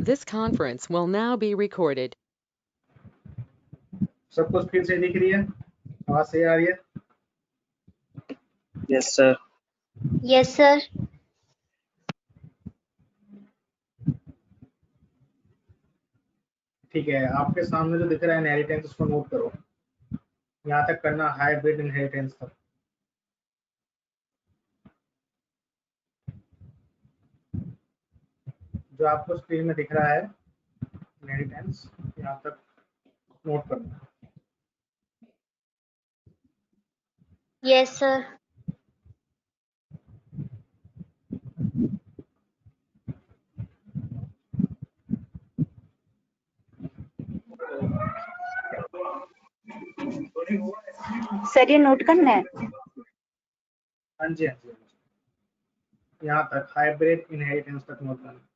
This conference will now be recorded. सब कुछ फिर से दिख रही है, आवाज सही आ रही है? Yes sir. Yes sir. ठीक है, आपके सामने जो दिख रहा है इनहेरिटेंस, उसको नोट करो। यहाँ तक करना हाइब्रिड इनहेरिटेंस तक। जो आपको स्क्रीन में दिख रहा है इनहेरिटेंस, यहाँ तक नोट करना। Yes sir. सर ये नोट करना है। हाँ जी, हाँ जी, यहाँ तक हाइब्रिड इनहेरिटेंस तक नोट करना।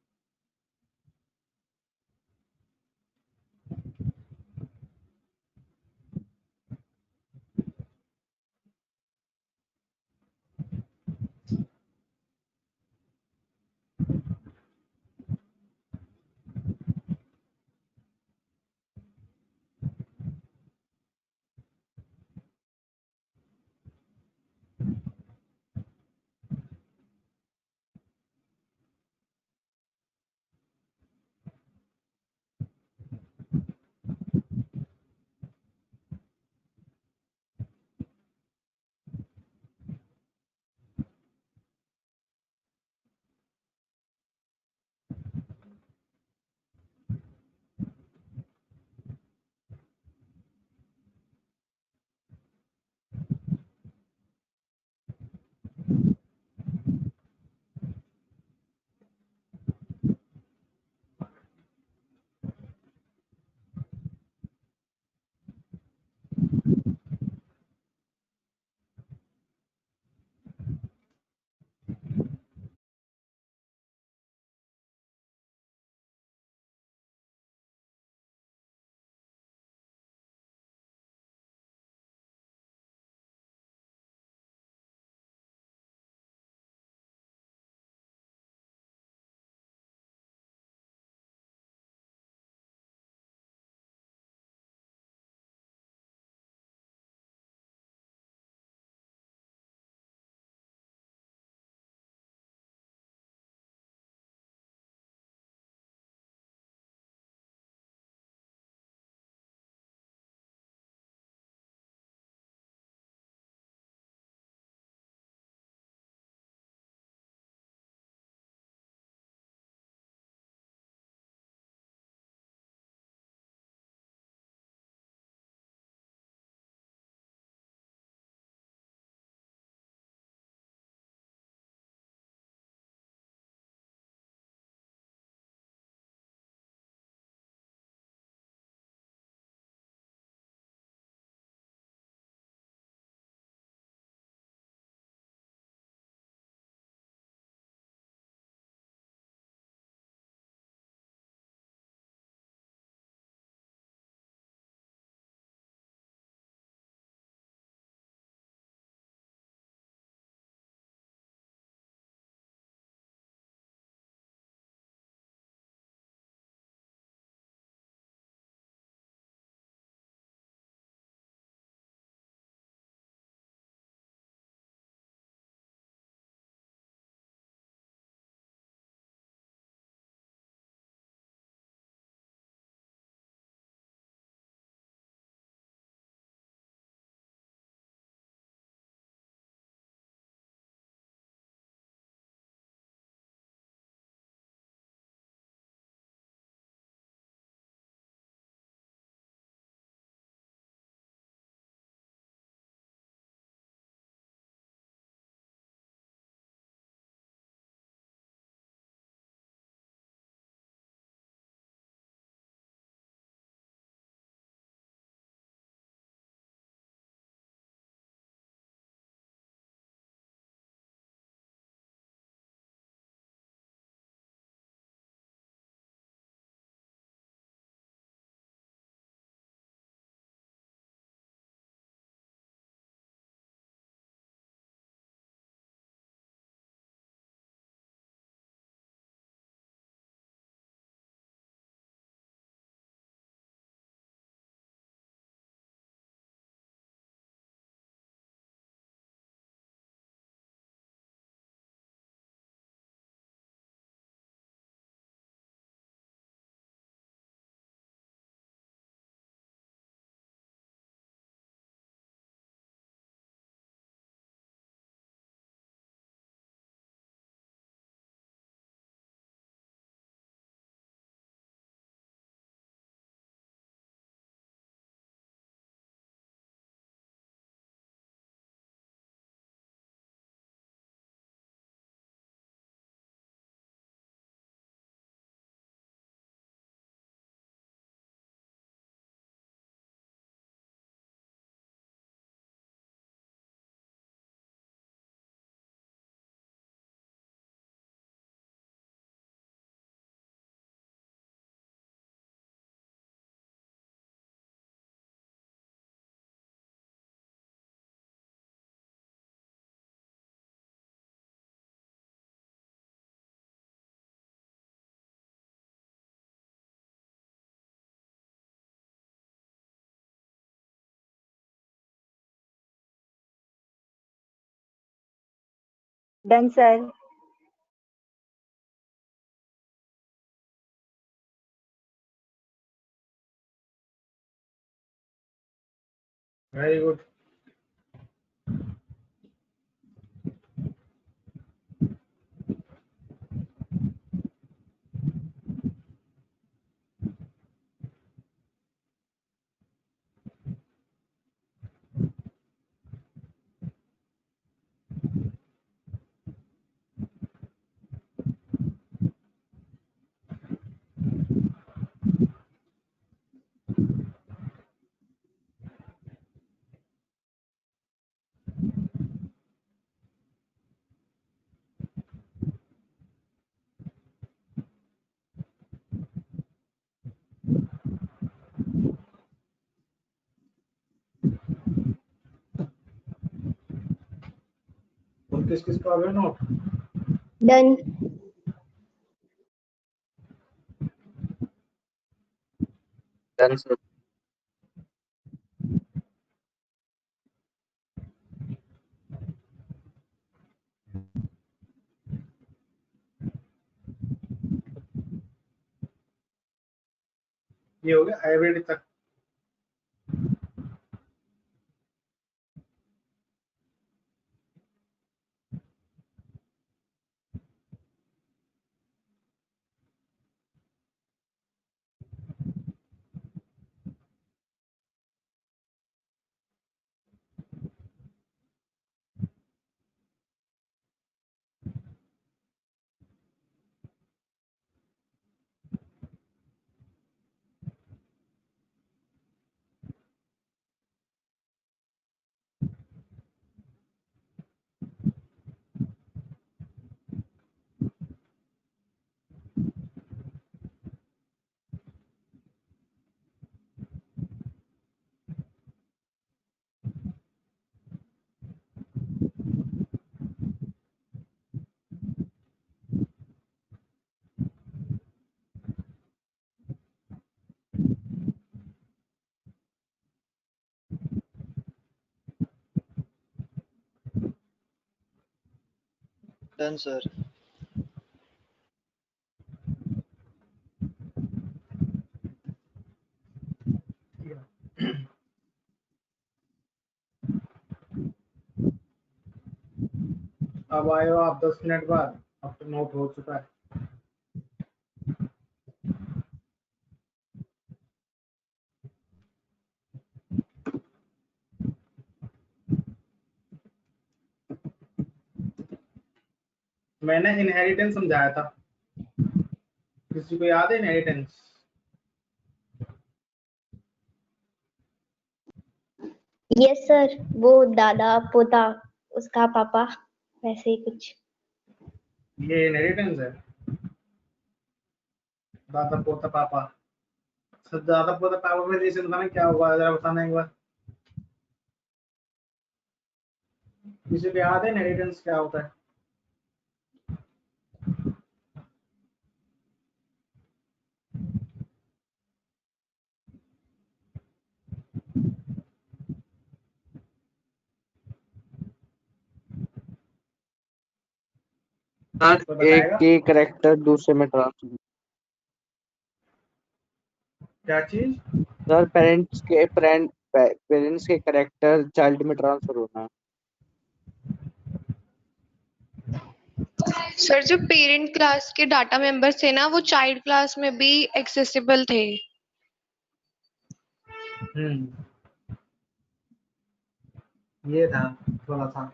Done sir. Very good. और किस किस का हो गया नोट? Done. Done sir. ये हो गया हाइब्रिड तक। Done sir. अब आए हो आप 10 मिनट बाद, अब तो नोट हो चुका है। मैंने इनहेरिटेंस समझाया था, किसी को याद है इनहेरिटेंस? Yes sir. वो दादा पोता उसका पापा वैसे ही कुछ। ये इनहेरिटेंस है, दादा पोता पापा। सब दादा पोता पापा में रिलेशन बताना क्या होगा, जरा बताना एक बार। किसी को याद है इनहेरिटेंस क्या होता है? सर कोई एक बताएगा की करेक्टर दूसरे में ट्रांसफर। क्या चीज? सर पेरेंट्स के करेक्टर चाइल्ड में ट्रांसफर होना। सर जो पेरेंट क्लास के डाटा मेंबर्स थे ना वो चाइल्ड क्लास में भी एक्सेसिबल थे। ये था थोड़ा सा।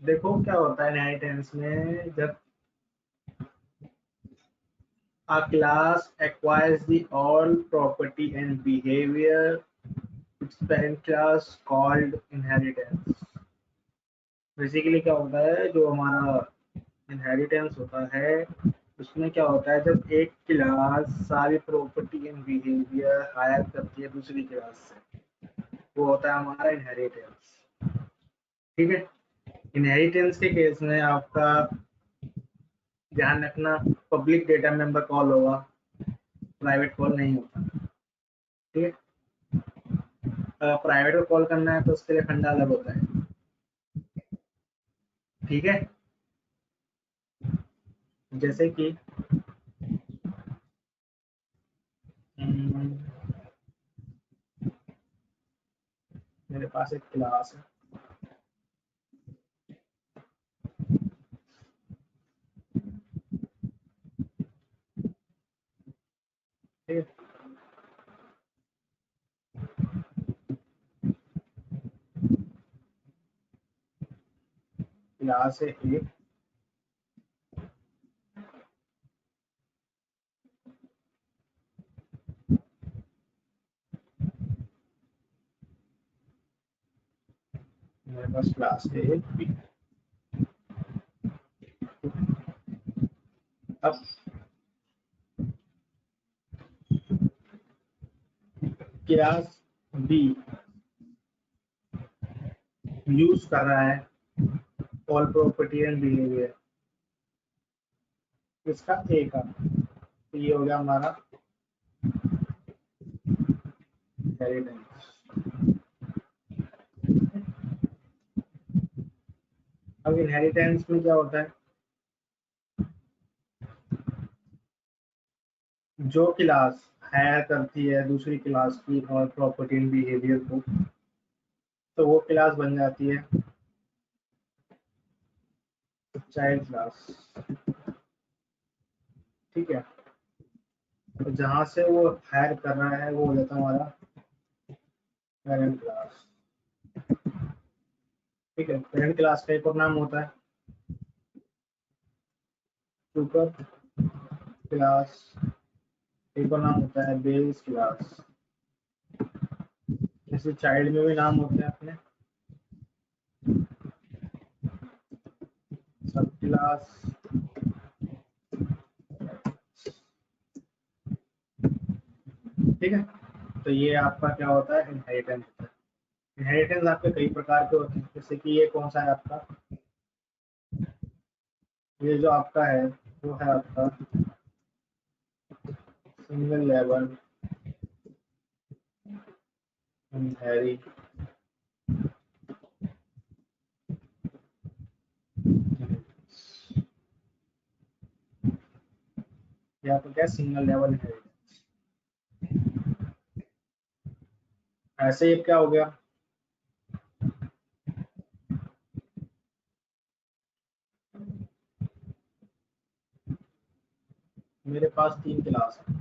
देखो क्या होता है इनहेरिटेंस में, जब a class acquires the all property and behavior its parent class called inheritance। Basically क्या होता है, जो हमारा इनहेरिटेंस होता है उसमें क्या होता है, जब एक क्लास सारी प्रॉपर्टी एंड बिहेवियर हायर करती है दूसरी क्लास से, वो होता है हमारा इनहेरिटेंस। ठीक है, इनहेरिटेंस के केस में आपका ध्यान रखना, पब्लिक डेटा मेंबर कॉल होगा, प्राइवेट कॉल नहीं होता। ठीक है, अगर प्राइवेट को कॉल करना है तो उसके लिए फंडा अलग होता है। ठीक है, जैसे कि मेरे पास एक क्लास है, ठीक है, क्लास है एक, मेरे पास क्लास है एक बी। अब क्लास बी यूज कर रहा है ऑल प्रॉपर्टी एंड बिहेवियर इसका ए का, तो ये हो गया हमारा इनहेरिटेंस। अब इनहेरिटेंस में क्या होता है, जो क्लास हायर करती है दूसरी क्लास की और प्रॉपर्टी एंड बिहेवियर को, तो वो क्लास बन जाती है चाइल्ड क्लास। ठीक है, तो जहां से वो हायर कर रहा है वो हो जाता है हमारा पेरेंट क्लास। ठीक है, पेरेंट क्लास का एक और नाम होता है सुपर क्लास, एक और नाम होता है बेस क्लास। जैसे चाइल्ड में भी नाम होते हैं अपने, सब क्लास, ठीक है। तो ये आपका क्या होता है, इनहेरिटेंस होता है। इनहेरिटेंस आपके कई प्रकार के होते हैं, जैसे कि ये कौन सा है आपका, ये जो आपका है वो है आपका सिंगल लेवल इनहेरिटेंस। ये आपका क्या, सिंगल लेवल इनहेरिटेंस। ऐसे ये क्या हो गया, मेरे पास 3 क्लास है,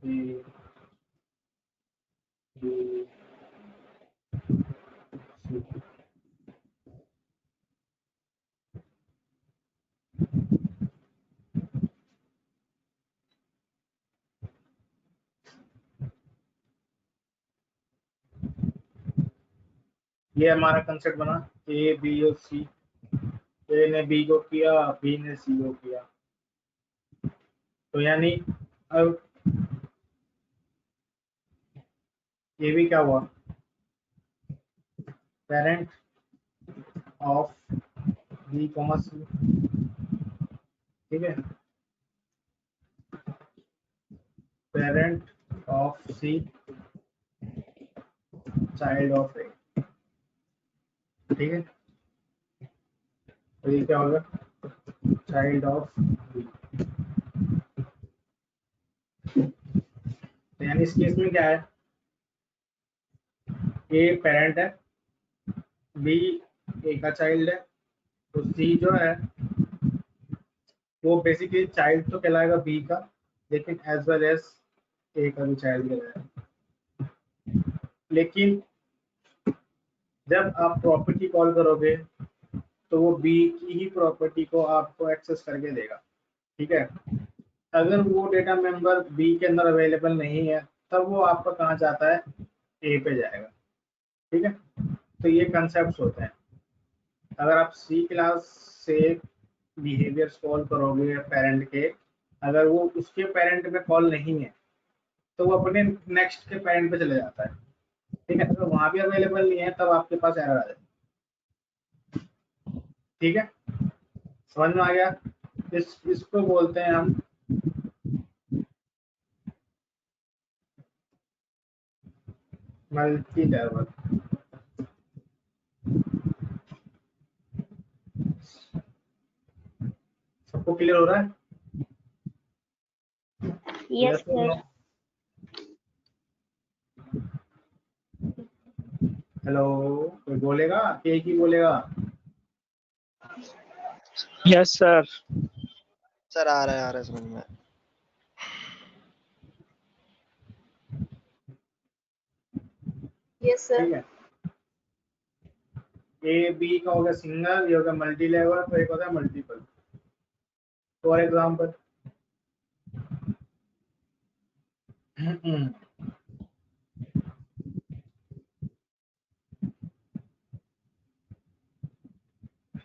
A, B, C। ये हमारा कंसेप्ट बना, ए बी और सी। ए ने बी को किया, बी ने सी को किया, तो यानी अब ये भी क्या हुआ, parent of B comma C. ठीक है, parent of C child of A. ठीक है, तो ये क्या होगा, चाइल्ड ऑफ बी। तो यानी इस केस में क्या है, ए पेरेंट है, बी ए का चाइल्ड है, तो सी जो है वो बेसिकली चाइल्ड तो कहलाएगा बी का, लेकिन एज वेल एज ए का भी चाइल्ड कहलाएगा। लेकिन जब आप प्रॉपर्टी कॉल करोगे तो वो बी की ही प्रॉपर्टी को आपको एक्सेस करके देगा। ठीक है, अगर वो डेटा मेंबर बी के अंदर अवेलेबल नहीं है तब वो आपका कहाँ जाता है, ए पे जाएगा। ठीक है, तो ये कंसेप्ट होते हैं। अगर आप सी क्लास से बिहेवियर्स कॉल करोगे पेरेंट के, अगर वो उसके पेरेंट में कॉल नहीं है तो वो अपने नेक्स्ट के पेरेंट पे चले जाता है। ठीक है, अगर वहां भी अवेलेबल नहीं है तब आपके पास एरर आ जाए। ठीक है, समझ में आ गया? इसको बोलते हैं हम मल्टी लेवल। सबको क्लियर हो रहा है? Yes sir. हेलो, कोई बोलेगा कि एक ही बोलेगा? Yes sir. सर आ रहा है समझ में। Yes sir. ठीक है, ए बी का हो गया सिंगल, ये हो गया मल्टी लेवल, तो एक होता है मल्टीपल। फॉर एग्जाम्पल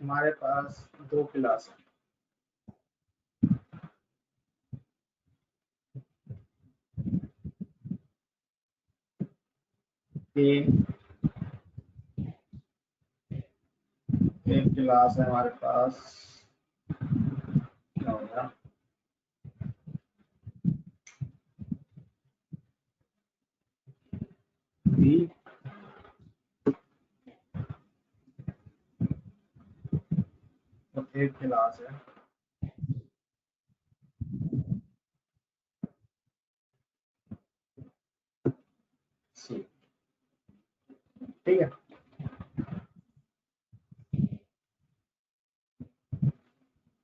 हमारे पास 2 क्लास है। एक क्लास है हमारे पास, क्या होगा, बी और एक क्लास है सी। ठीक है,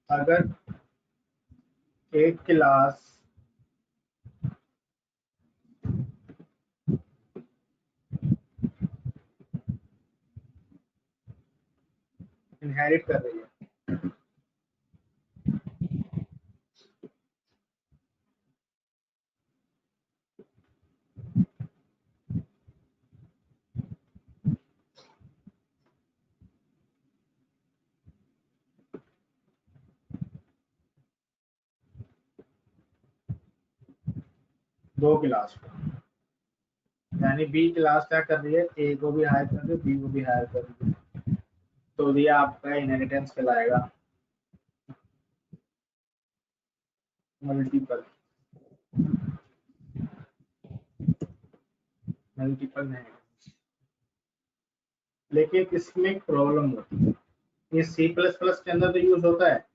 अगर एक क्लास इनहेरिट कर रही है, दो क्लास को, यानी बी क्लास क्या कर रही है, ए को भी हायर कर रही है, बी को भी हायर कर रही है, तो ये आपका इनहेरिटेंस कहलाएगा मल्टीपल। मल्टीपल नहीं, लेकिन इसमें एक प्रॉब्लम होती है। ये C++ के अंदर तो यूज होता है,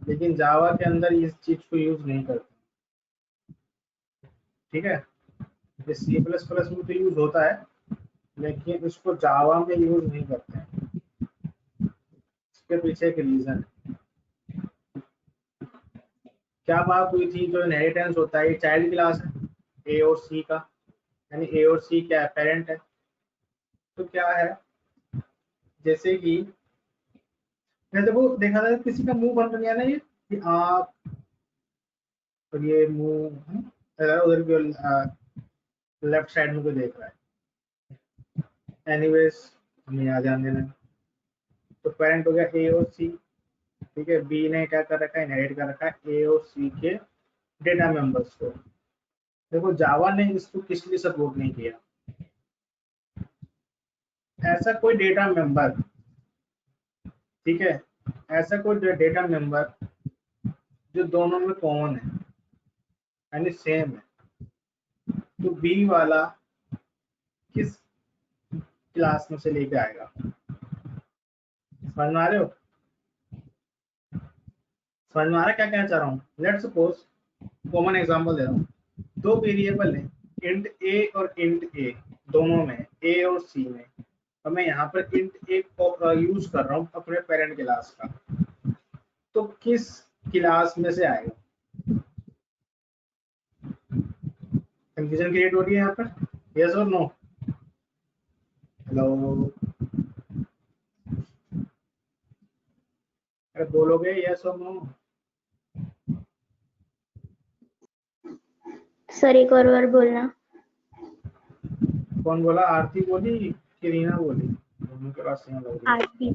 लेकिन जावा के अंदर इस चीज को यूज नहीं करते। ठीक है, ये C++ में तो यूज होता है, लेकिन इसको जावा में यूज नहीं करते हैं। इसके पीछे एक रीजन है। क्या बात हुई थी, जो इनहेरिटेंस होता है ये चाइल्ड क्लास है ए और सी का, यानी ए और सी क्या है, पेरेंट है। तो क्या है, जैसे कि देखो देखा था किसी का मुंह बन गया ना, ये कि आप, और ये मुंह उधर भी लेफ्ट साइड में कोई देख रहा है। एनीवेज हमें यहाँ ध्यान देना है। तो पेरेंट हो गया ए और सी। ठीक है, बी ने क्या कर रखा है, इनहेरिट कर रखा है ए और सी के डेटा मेंबर्स को। देखो जावा ने इसको किस लिए सपोर्ट नहीं किया, ऐसा कोई डेटा मेंबर, ठीक है, ऐसा कोई डेटा मेंबर जो दोनों में कॉमन है, यानी सेम है, तो बी वाला किस क्लास में से लेके आएगा? समझ में आ रहे हो? समझ में आ रहा है क्या कहना चाह रहा हूँ? लेट सपोज कॉमन एग्जांपल दे रहा हूँ, दो वेरिएबल है इंट ए और इंट ए, दोनों में ए और सी में, और मैं यहाँ पर इंट ए यूज कर रहा हूँ अपने पेरेंट क्लास का, तो किस क्लास में से आएगा? कंफ्यूजन क्रिएट हो रही है यहाँ पर, यस और नो? हेलो, अरे बोलोगे यस और नो? सर एक और बार बोलना। कौन बोला, आरती बोली कि रीना बोली? दोनों के पास सेम लग रही है। आरती।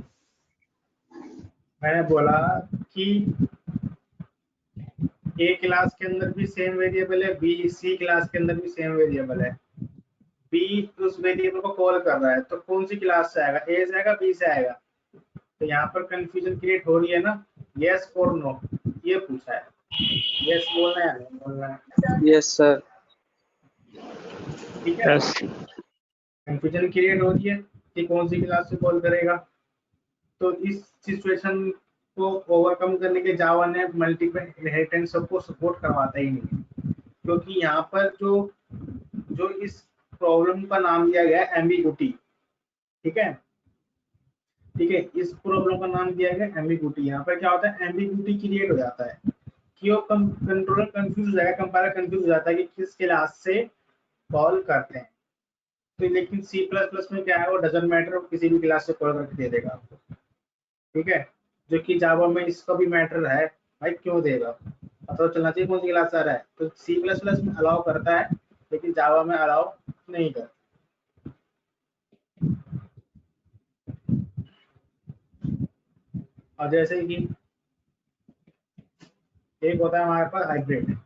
मैंने बोला कि ए क्लास के अंदर भी सेम वेरिएबल है, बी सी क्लास के अंदर भी सेम वेरिएबल है, बी उस वेरिएबल को कॉल कर रहा है, तो कौन सी क्लास से आएगा, ए से आएगा बी से आएगा? तो यहाँ पर कंफ्यूजन क्रिएट हो रही है ना, यस और नो ये पूछा है, यस बोलना है या नहीं बोलना है? Yes sir. ठीक है, कंफ्यूजन क्रिएट हो रही है कि कौन सी क्लास से कॉल करेगा। तो इस सिचुएशन को ओवरकम करने के जावा ने मल्टीपल इनहेरिटेंस को सपोर्ट करवाता ही नहीं, क्योंकि यहाँ पर जो इस प्रॉब्लम का नाम दिया गया है एम्बिगुइटी। ठीक है, ठीक है, इस प्रॉब्लम का नाम दिया गया एम्बिगुइटी। यहाँ पर क्या होता है, एम्बिगुइटी क्रिएट हो जाता है कि वो कंट्रोलर कंफ्यूज हो जाएगा, कंपाइलर कंफ्यूज हो जाता है कि किस क्लास से कॉल करते हैं। तो लेकिन सी प्लस प्लस में क्या है, वो डजंट मैटर, वो किसी भी क्लास से कॉल करके दे देगा आपको। ठीक है, जो कि जावा में इसका भी मैटर है, भाई क्यों देगा, पता तो चलना चाहिए कौन सी क्लास आ रहा है। तो सी प्लस प्लस में अलाउ करता है लेकिन जावा में अलाउ नहीं करता। और जैसे कि एक होता है हमारे पास हाइब्रिड,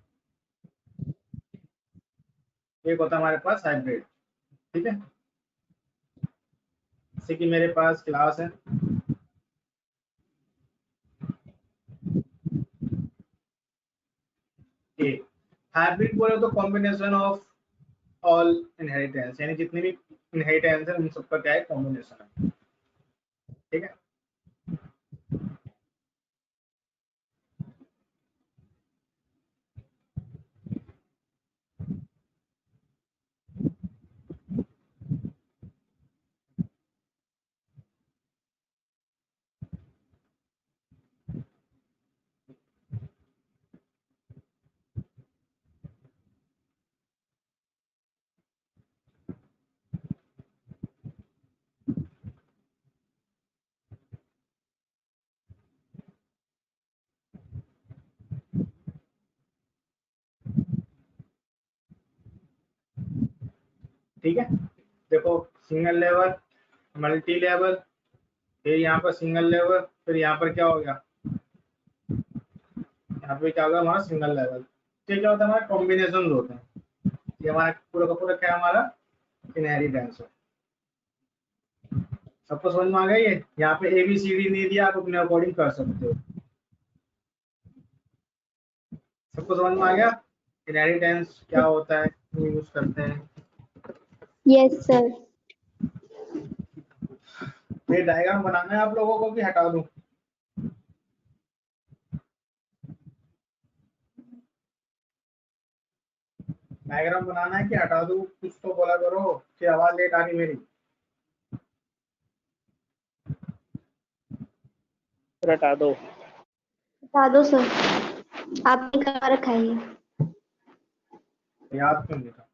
एक होता है हमारे पास हाइब्रिड। ठीक है, जैसे कि मेरे पास क्लास है ए, हाइब्रिड बोले तो कॉम्बिनेशन ऑफ ऑल इनहेरिटेंस, यानी जितने भी इनहेरिटेंस है उन सबका क्या है, कॉम्बिनेशन है। ठीक है, ठीक है, देखो सिंगल लेवल, मल्टी लेवल, फिर यहाँ पर सिंगल लेवल, फिर यहाँ पर क्या हो गया, यहाँ पे क्या होगा हमारा सिंगल लेवल। तो क्या होता है, हमारा कॉम्बिनेशन होते हैं, ये हमारा पूरा का पूरा क्या है, हमारा इनहेरिटेंस है। सबको समझ में आ गया ये? यहाँ पे ए बी सी डी नहीं दिया, आप अपने अकॉर्डिंग कर सकते हो। सबको समझ में आ गया इनहेरिटेंस क्या होता है, क्यों यूज करते हैं? Yes sir. ये डायग्राम बनाना है आप लोगों को कि हटा दूं? डायग्राम बनाना है कि हटा दूं? कुछ तो बोला करो कि आवाज लेट आ रही मेरी। हटा दो। बता दो सर, आपने कहाँ रखा है ये? याद क्यों नहीं था?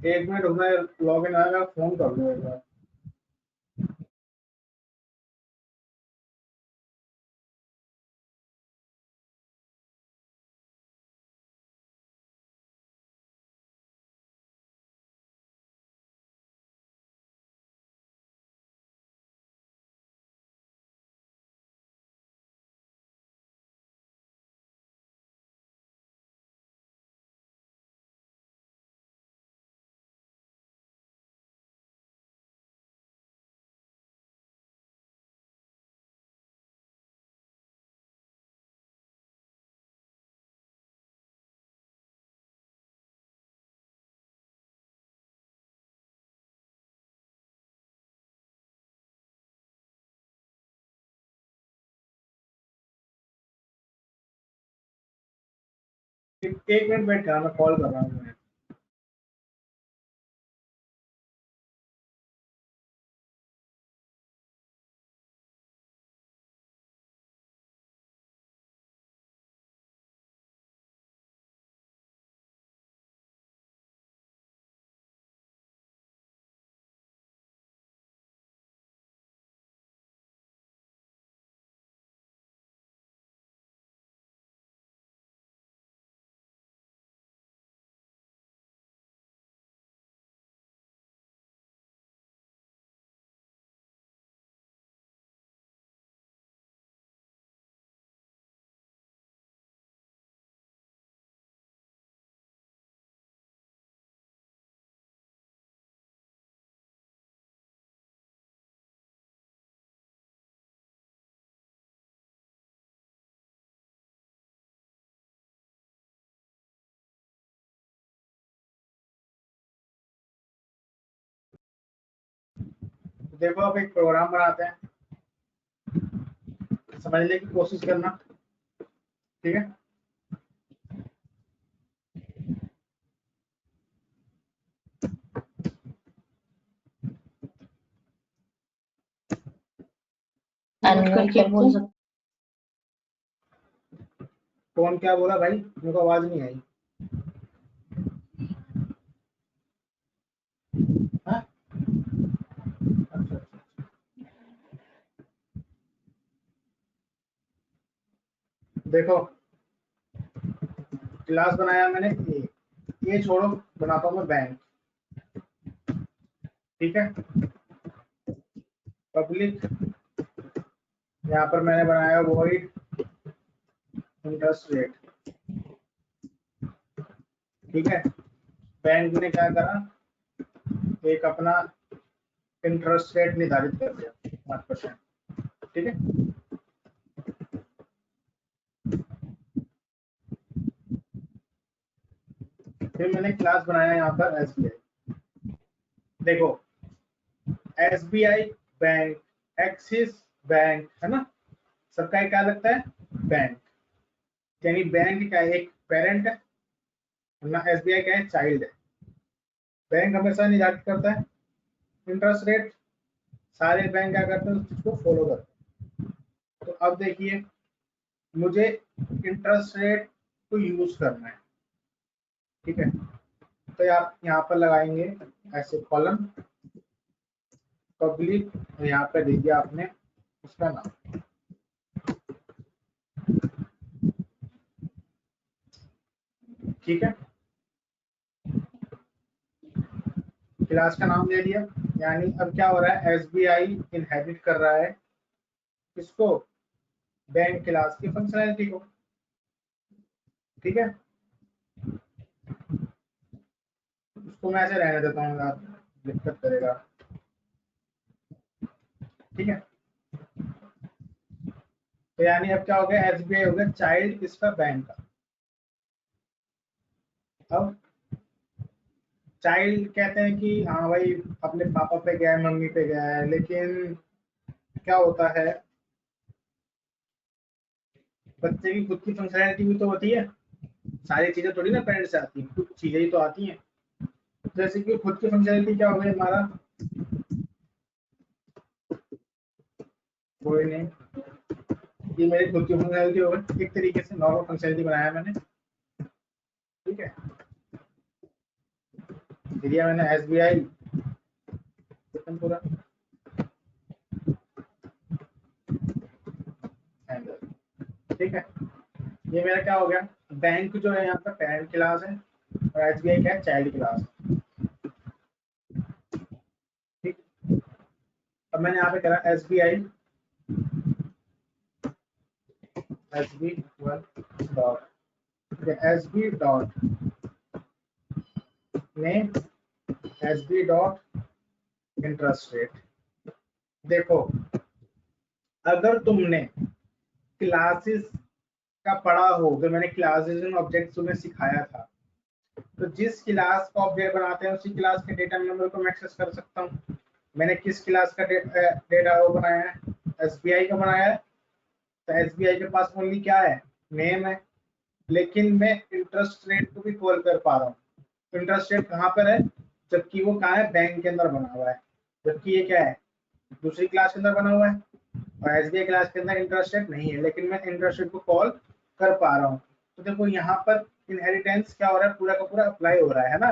एक मिनट, मैं लॉग इन आएगा, फोन कर दूं एक बार। एक मिनट वेट करा, मैं कॉल कर रहा हूँ। देखो अब एक प्रोग्राम बनाते हैं, समझने की कोशिश करना, ठीक है। करके बोल सकते। कौन क्या बोला भाई, मेरे को आवाज नहीं आई। हाँ? अच्छा, अच्छा। देखो क्लास बनाया मैंने ए छोड़ो, बनाता हूँ मैं बैंक, ठीक है। पब्लिक, यहाँ पर मैंने बनाया वॉइड इंटरेस्ट रेट, ठीक है। बैंक ने क्या करा, एक अपना इंटरेस्ट रेट निर्धारित कर दिया 5%, ठीक है। फिर मैंने क्लास बनाया यहाँ पर SBI। देखो SBI बैंक, एक्सिस बैंक, है ना, सबका क्या लगता है, बैंक। यानी बैंक का एक पेरेंट है, वरना SBI का एक चाइल्ड है। बैंक हमेशा निर्धारित करता है इंटरेस्ट रेट, सारे बैंक क्या करते हैं उस चीज को फॉलो करते हैं। तो अब देखिए मुझे इंटरेस्ट रेट को यूज करना है, ठीक है। तो आप यहाँ पर लगाएंगे ऐसे कॉलम पब्लिक, यहाँ पे देखिए आपने उसका नाम, ठीक है। क्लास का नाम दे दिया, यानी अब क्या हो रहा है, SBI इनहेरिट कर रहा है किसको, बैंक क्लास की फंक्शनैलिटी को, ठीक है। उसको मैं ऐसे रहने देता हूँ यार, दिक्कत करेगा, ठीक है। तो यानी अब क्या हो गया, SBI हो गया चाइल्ड किसका, बैंक का। अब चाइल्ड कहते हैं कि हाँ भाई अपने पापा पे गया है, मम्मी पे गया है, लेकिन क्या होता है, बच्चे की खुद की फंक्शनैलिटी भी तो होती है, सारी चीजें थोड़ी ना पेरेंट्स से आती हैं, कुछ चीजें ही तो आती हैं। जैसे कि खुद की फंक्शनैलिटी क्या हो गई हमारा, कोई नहीं, ये मेरी खुद की फंक्शनैलिटी हो गई, एक तरीके से नॉर्मल फंक्शनैलिटी बनाया मैंने, ठीक है। दिया मैंने SBI पूरा, ठीक है। ये मेरा क्या हो गया, बैंक जो है यहाँ पर पेरेंट क्लास है और SBI क्या है, चाइल्ड क्लास है, ठीक। अब मैंने यहाँ पे करा SBI dot, SB dot name, SB dot interest rate. देखो अगर तुमने क्लासेस का पढ़ा हो, जो मैंने क्लासेस एंड ऑब्जेक्ट्स तुम्हें सिखाया था, तो जिस क्लास का ऑब्जेक्ट बनाते हैं उसी क्लास के डेटा मेंबर को मैं एक्सेस कर सकता हूँ। मैंने किस क्लास का डेटा वो बनाया है, SBI का बनाया है, तो SBI के पास ओनली क्या है, नेम है, लेकिन मैं इंटरेस्ट रेट को भी कॉल कर पा रहा हूँ। इंटरेस्ट रेट कहाँ पर है, जबकि वो कहाँ है, बैंक के अंदर बना हुआ है, जबकि ये क्या है, दूसरी क्लास के अंदर बना हुआ है और SBI क्लास के अंदर इंटरेस्ट रेट नहीं है, लेकिन मैं इंटरेस्ट रेट को कॉल कर पा रहा हूँ। तो देखो यहाँ पर इनहेरिटेंस क्या हो रहा है, पूरा का पूरा अप्लाई हो रहा है ना,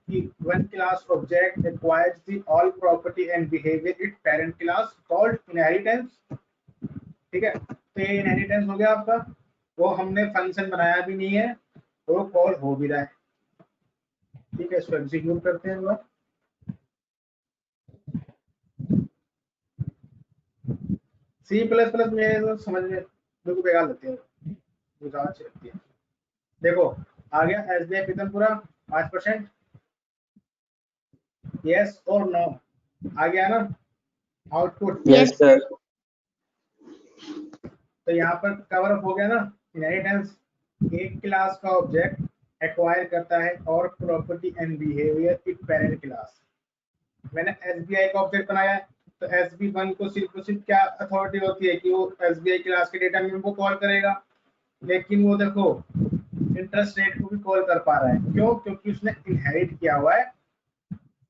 कि when class object acquires the all property and behavior its parent class called inheritance, ठीक है। तो ये इनहेरिटेंस हो गया आपका, वो हमने फंक्शन बनाया भी नहीं है और वो कॉल हो भी रहा है, ठीक है। इसको एग्जीक्यूट करते हैं हम लोग, C++ में तो समझ में बिल्कुल बेकार लगती है, मुझे ज़्यादा अच्छी लगती है। देखो आ गया SBI पीतमपुरा 5%, यस और नो आ गया ना आउटपुट, यस सर। तो यहाँ पर कवर अप हो गया ना, इनहेरिटेंस, एक क्लास का ऑब्जेक्ट एक्वायर करता है और property and behaviour it parent class. मैंने SBI का ऑब्जेक्ट बनाया है, तो SB1 को सिर्फ और सिर्फ क्या अथॉरिटी होती है कि वो SBI क्लास के डेटा मेंबर को कॉल करेगा, लेकिन वो देखो इंटरेस्ट रेट को भी कॉल कर पा रहा है। क्यों? क्योंकि उसने इनहेरिट किया हुआ है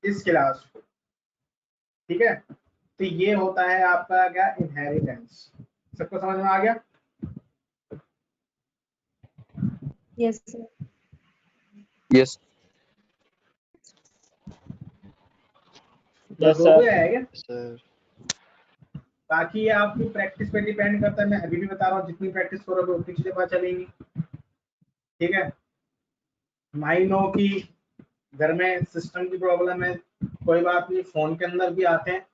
इस क्लास को। ठीक है, तो ये होता है आपका क्या, इनहेरिटेंस। सबको समझ में आ गया? Yes sir. यस हो गया है क्या? सर बाकी ये आपकी प्रैक्टिस पे डिपेंड करता है। मैं अभी भी बता रहा हूँ, जितनी प्रैक्टिस करोगे उतनी चीजें पता चलेंगी। ठीक है, माइनो की घर में सिस्टम की प्रॉब्लम है, कोई बात नहीं, फोन के अंदर भी आते हैं,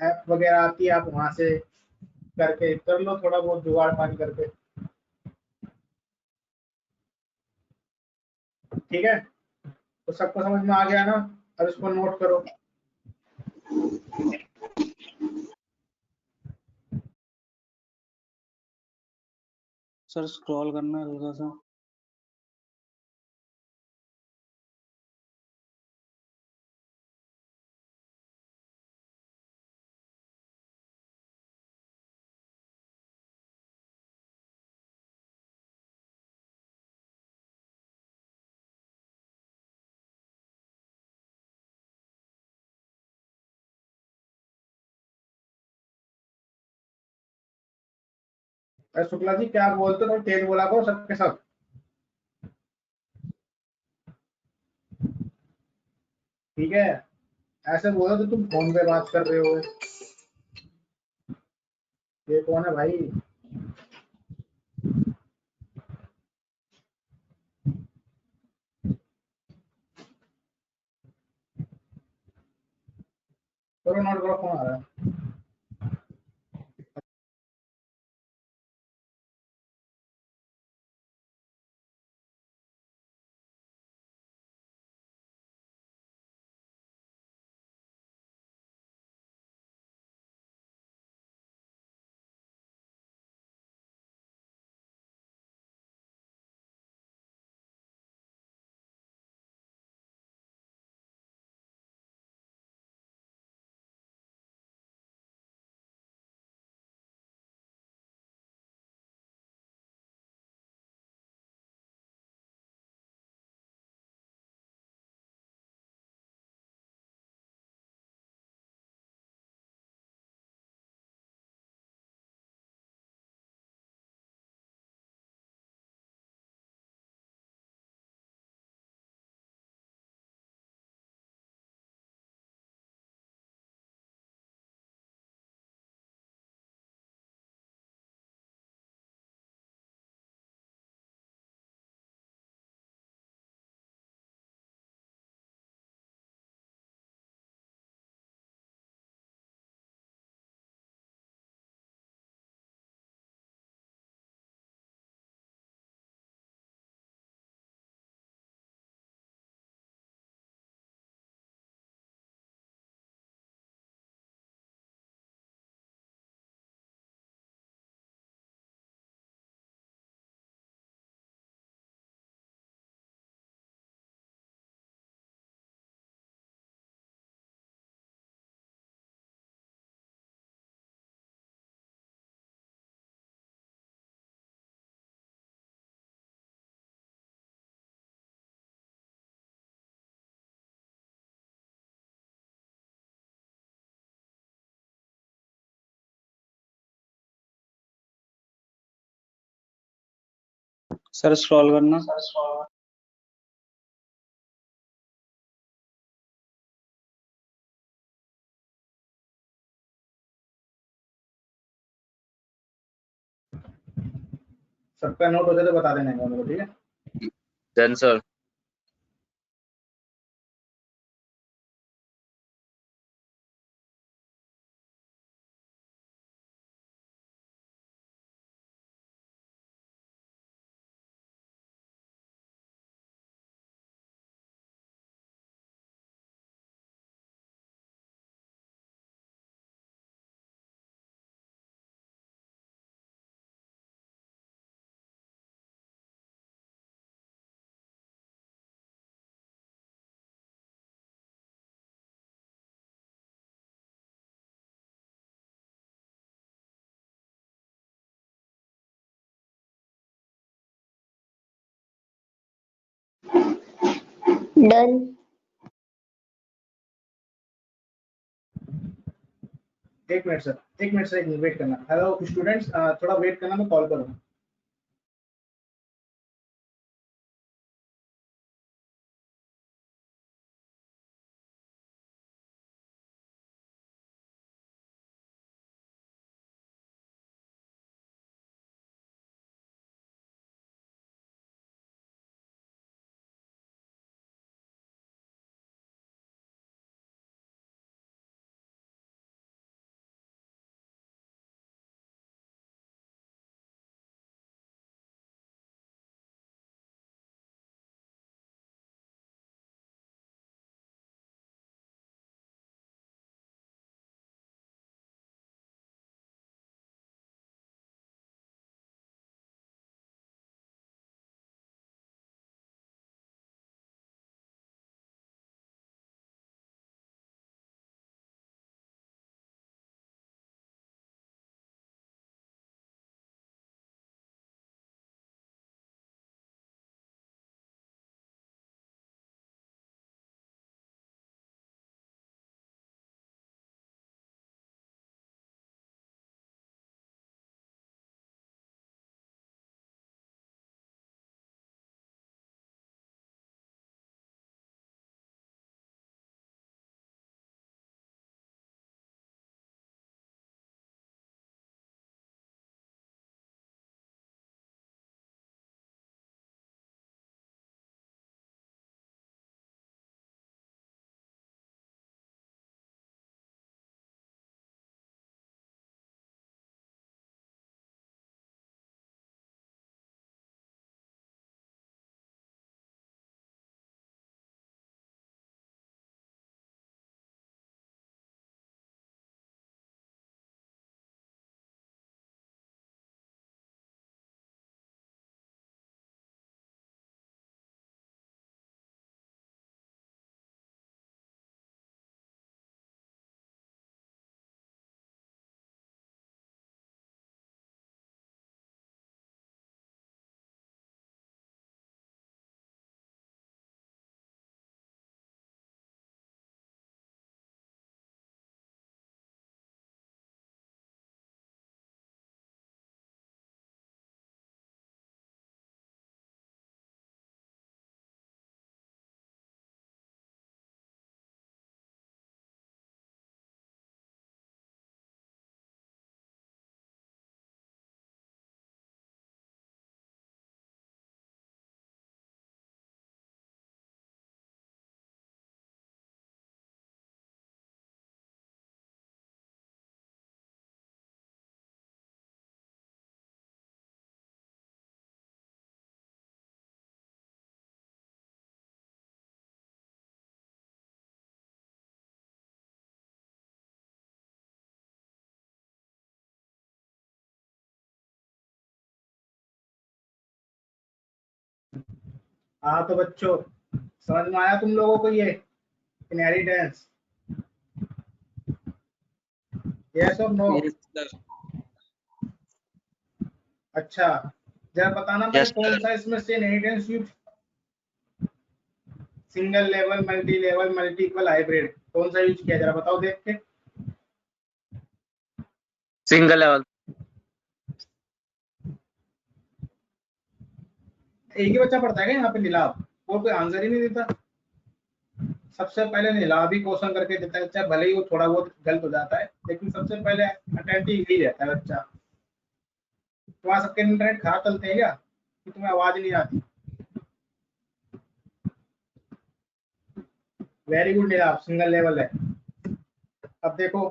ऐप वगैरह आती है, आप वहां से करके कर लो थोड़ा बहुत जुगाड़ पानी करके। ठीक है, तो सबको समझ में आ गया ना? अब इसको नोट करो। सर स्क्रॉल करना है थोड़ा सा। अरे शुक्ला जी क्या बोलते हो, तेज बोला करो सबके सब। ठीक है, ऐसे बोलो तो तुम फोन पे बात कर रहे हो। ये कौन है भाई? करो नोट करो, फोन आ रहा है। सर स्क्रॉल करना। सबका नोट हो जाए तो बता देना मेरे को, ठीक है? Done sir. डन। एक मिनट सर, एक मिनट सर, वेट करना। हेलो स्टूडेंट्स, थोड़ा वेट करना, मैं कॉल करूँ। हाँ तो बच्चों, समझ में आया तुम लोगों को ये इनहेरिटेंस? यस और नो? अच्छा, जरा बताना मुझे, Yes, कौन sir. सा इसमें से inheritance use? Single level, multi level, multiple, hybrid, कौन सा यूज किया, जरा बताओ देख के। Single level. एक ही बच्चा पढ़ता है क्या यहाँ पे, नीलाभ? और कोई आंसर ही नहीं देता। सबसे पहले नीलाभ ही क्वेश्चन करके देता है, चाहे भले ही वो थोड़ा बहुत गलत हो जाता है, लेकिन सबसे पहले अटेंटिव ही रहता है बच्चा। तुम्हारा सबके इंटरनेट खराब चलते हैं क्या कि तुम्हें आवाज नहीं आती? Very good Neelabh, single level है। अब देखो,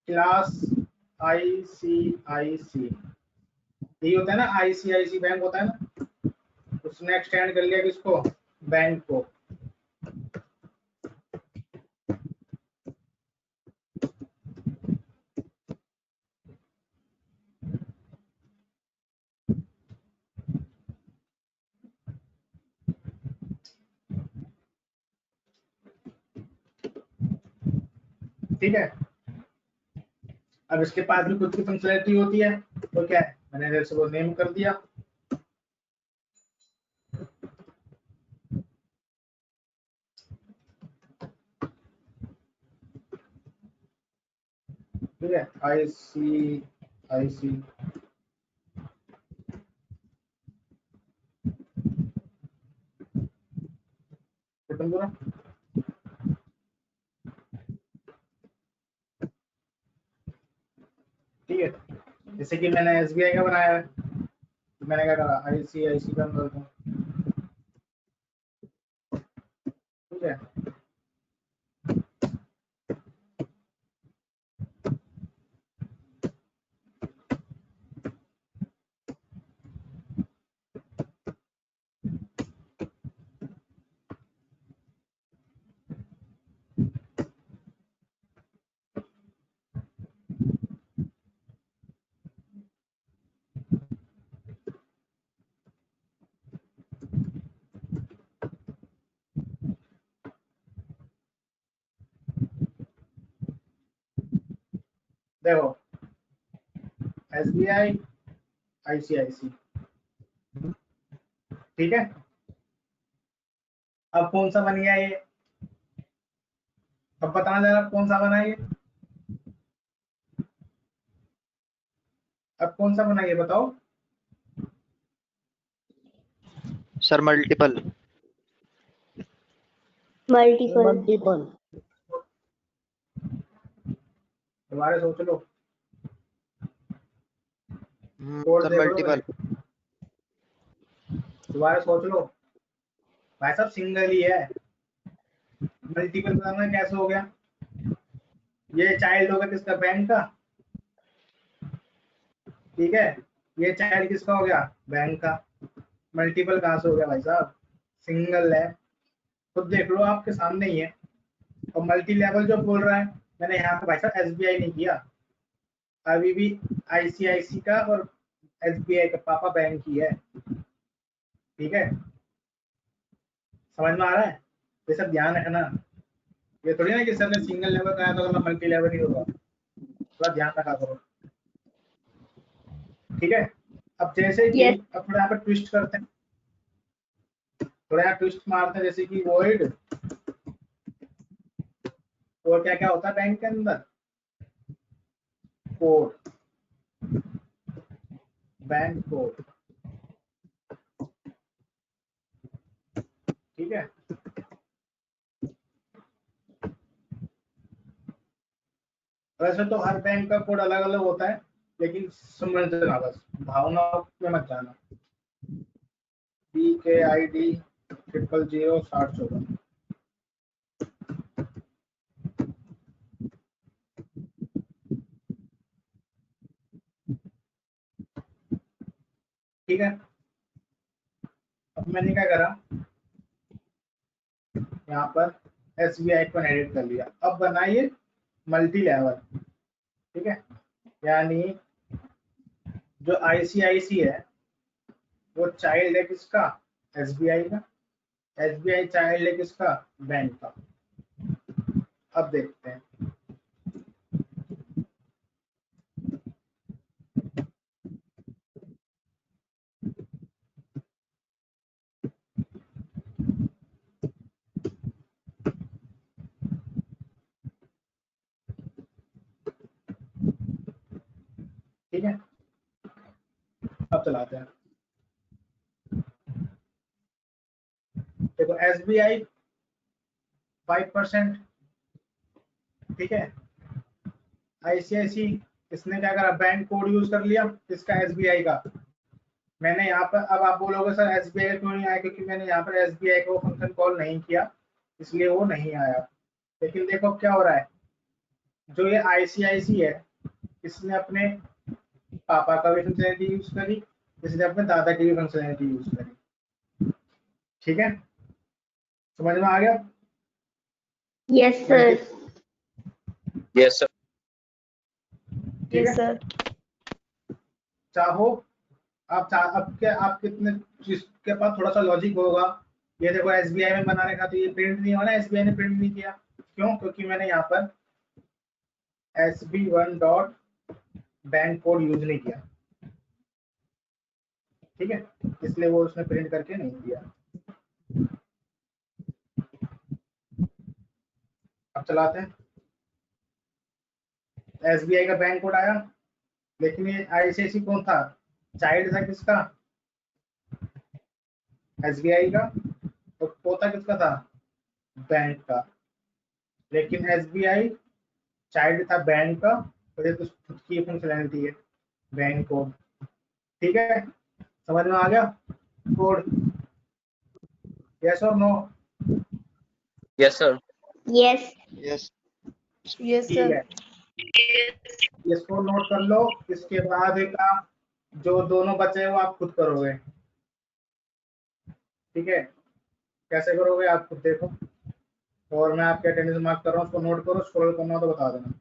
क्लास ICIC, यही होता है ना, ICIC बैंक होता है ना, उसने एक्सटेंड कर लिया किसको? बैंक को। ठीक है, अब इसके पास भी खुद की फंक्शनलिटी होती है, तो क्या है, मैंने जैसे वो नेम कर दिया। ICIC बटन पूरा ठीक है। जैसे कि मैंने SBI का बनाया है, तो मैंने क्या करा ICIC का कर दूं, ठीक है। देखो SBI ICIC, ठीक है। अब कौन सा बन गया ये, अब बताना जरा कौन सा बना ये, अब कौन सा बना ये बताओ। Sir multiple. मल्टीपल। दोबारा सोच लो, कोड सर देख लो मल्टीपल। दोबारा सोच लो। भाई साहब सिंगल ही है, मल्टीपल बनाना कैसे हो गया। ये चाइल्ड होगा किसका, बैंक का, ठीक है। ये चाइल्ड किसका हो गया, बैंक का। मल्टीपल कहाँ से हो गया भाई साहब, सिंगल है। खुद देख लो आपके सामने ही है। और मल्टी लेवल जो बोल रहा है, मैंने यहाँ पे भाई साहब SBI नहीं किया, अभी भी ICIC का और SBI का पापा बैंक ही है, ठीक है। समझ में आ रहा है, ये सब ध्यान रखना। ये थोड़ी ना कि सर ने सिंगल लेवल कराया तो मल्टी लेवल ही होगा, थोड़ा ध्यान रखा करो, ठीक है। अब जैसे कि Yes. अब थोड़ा यहाँ पे ट्विस्ट करते हैं, थोड़ा यहाँ ट्विस्ट मारते हैं, जैसे कि वॉइड, और क्या क्या होता है बैंक के अंदर, कोड, बैंक कोड, ठीक है। वैसे तो हर बैंक का कोड अलग अलग होता है, लेकिन समझ लेना, बस भावना में मत जाना। BKID 0006014, ठीक है। अब मैंने क्या करा, यहाँ पर SBI को एडिट कर लिया। अब बनाइए मल्टी लेवल, ठीक है। यानी जो ICIC है वो चाइल्ड है किसका, SBI का। SBI चाइल्ड है किसका, बैंक का। अब देखते हैं, ठीक है। अब चलाते हैं, देखो SBI 5%, ठीक है। ICIC इसने क्या करा, बैंक कोड यूज कर लिया इसका, SBI का। मैंने यहाँ पर, अब आप बोलोगे सर SBI क्यों नहीं आया, क्योंकि मैंने यहाँ पर SBI को फंक्शन कॉल नहीं किया, इसलिए वो नहीं आया। लेकिन देखो क्या हो रहा है, जो ये ICIC है, इसने अपने पापा का भी फंक्शनैलिटी यूज करी, इसने अपने दादा की भी फंक्शनैलिटी यूज करी, ठीक है। समझ में आ गया। Yes, sir. Yes, sir. ठीक है। Yes, sir. चाहो आप अब क्या, आप कितने जिसके पास थोड़ा सा लॉजिक होगा, ये देखो SBI में बनाने का, तो ये प्रिंट नहीं होना, SBI ने प्रिंट नहीं किया, क्यों, क्योंकि मैंने यहाँ पर SB1 dot bank code use नहीं किया, ठीक है, इसलिए वो उसने प्रिंट करके नहीं दिया। अब चलाते हैं, SBI का बैंक कोड आया, लेकिन ये ICICI कौन था, चाइल्ड था किसका, SBI का, तो पोता किसका था, बैंक का। लेकिन SBI चाइल्ड था बैंक का, तो ये तो खुद की फंक्शनैलिटी है, बैंक कोड। ठीक है, समझ में आ गया कोड? यस और no? Yes, sir. Yes. Yes. Yes, ठीक है, इसको नोट कर लो। इसके बाद एक आप जो दोनों बचे हैं वो आप खुद करोगे। ठीक है, कैसे करोगे आप खुद देखो, और मैं आपके अटेंडेंस मार्क कर रहा हूँ, उसको नोट करो, स्क्रॉल करना हो तो बता देना।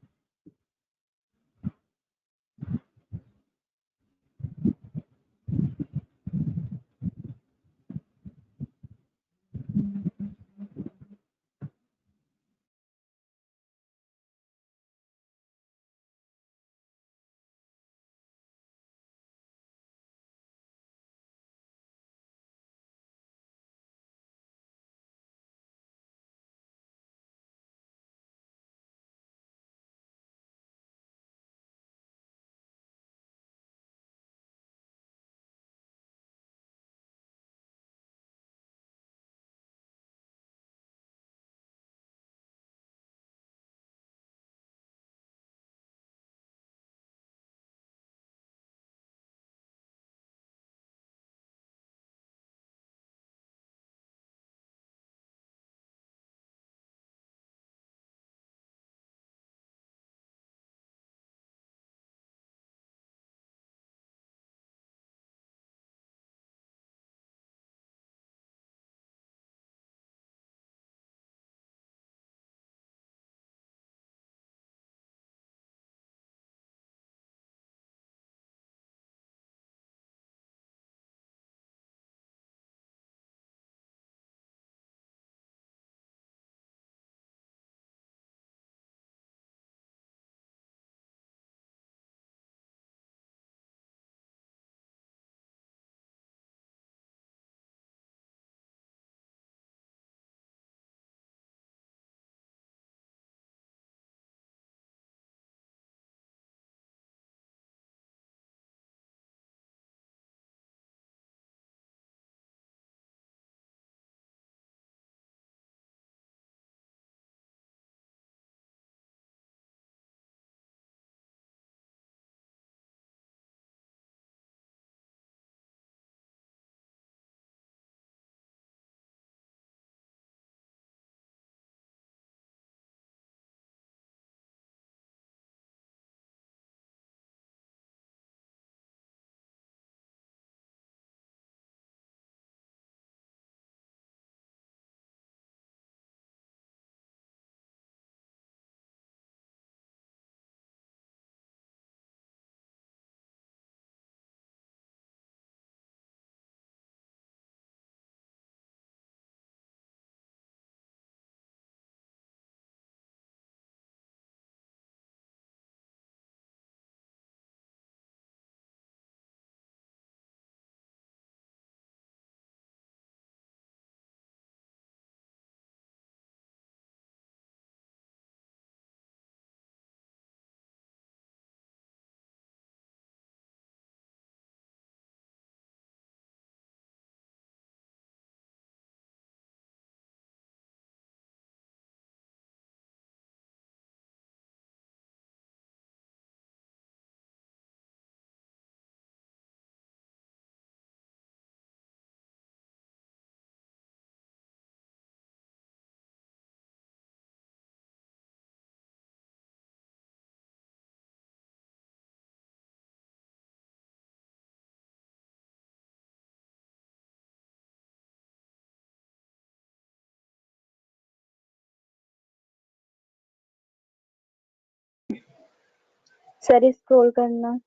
सर स्क्रॉल करना।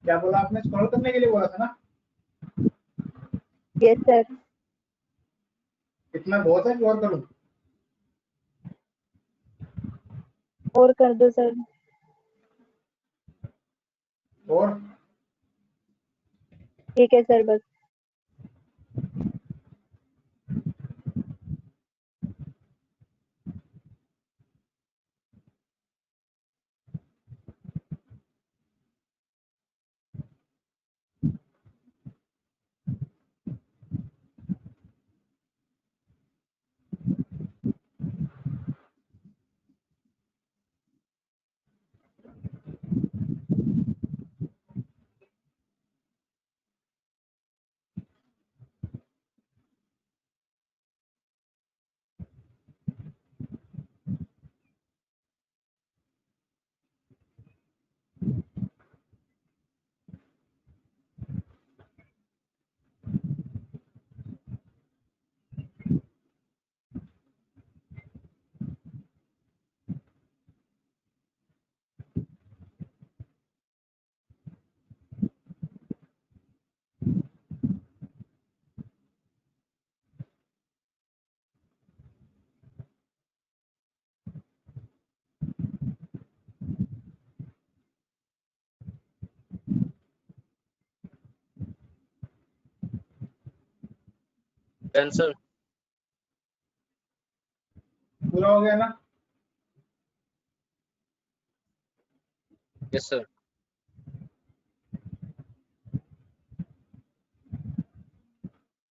क्या बोला आपने, स्क्रॉल करने के लिए बोला था ना? Yes sir. इतना बहुत है कि और करूं? और कर दो सर। और ठीक है सर बस। Done sir. पूरा हो गया ना? Yes sir.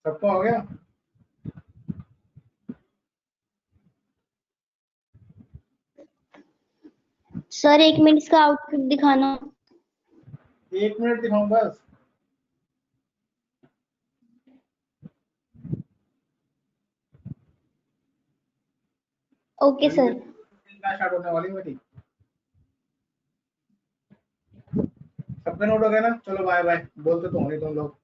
सबका हो गया? सर 1 मिनट इसका आउटपुट दिखाना। 1 मिनट दिखाऊं बस? Okay sir. स्टार्ट होने वाली मेरी। सबका नोट हो गया ना? चलो बाय बाय, बोलते तो हो नहीं तुम लोग।